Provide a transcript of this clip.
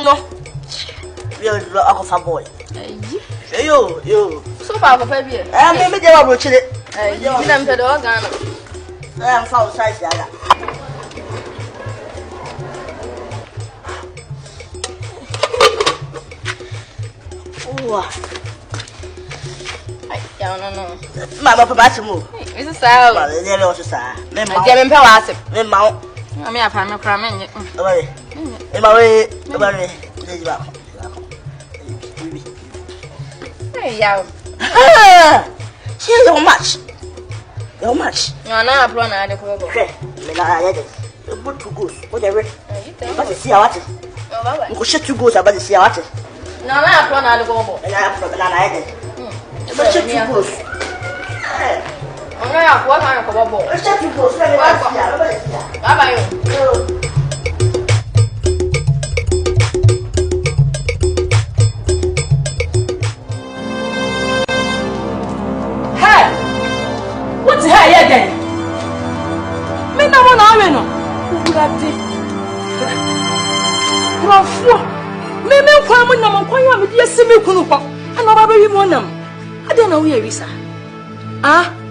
no. You are a boy. You. So far, for 5 years. I may be able to chill it. You didn't pay the organ. I am found size. Oh, no. Mamma, perhaps move. Mrs. Sal, they also say, German Palace. then mount. I mean, I find my crime Away. In my way, She's so much. How much? You are not a plan. I declare. You put 2 goes. Whatever. But you see what? You could shut 2 goes about the sea. No, I plan. I go. and I have from an but shut 2 goes. I'm not what kind of bubble. Shut 2 goes. Bye. What the hell again? Me no one are no. Urati. Rofo. Me kwa mu na mo kwa me die semi kunu ko. Ana ba be wi mo nam. Ade na wo ya wisa. Ah?